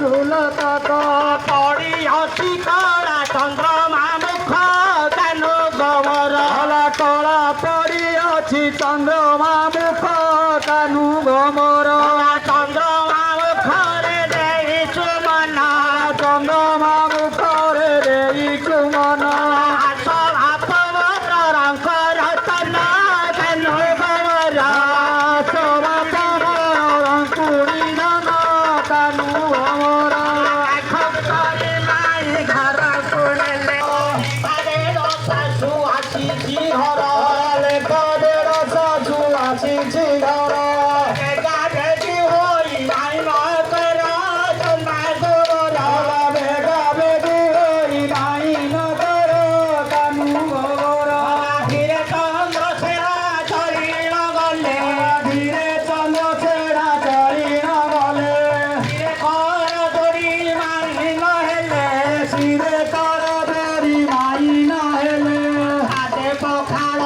সুলতাত পড়ি অতি কলা চন্দ্রমা মুখ কানু গমর কলা পড়িয়াছি চন্দ্রমা মুখ কানু গমর চন্দ্রমা মুখরে দেই চুমনা চন্দ্রমা মুখরে দেই চুমন সভাপবর রঙ্ক রতন কানু গমর কুড়ি জন কানু গমর খবরে মাই ঘর শুনলে আরে রসু আসিছি ঘর কাদের সাজু আসিছি ঘর গাড়ি হই নাই মকর তোমা গোর বেগা বেগি হই নাই নগর কানু গমর ধীরে চন্দ্র সেরা চলিল গলে ধীরে চন্দ্র ছেড়া চলিল গলে ধীরে কর দড়ি মারিল হেলে শিরে কর দেরি মাই না হেলে হাতে পখাল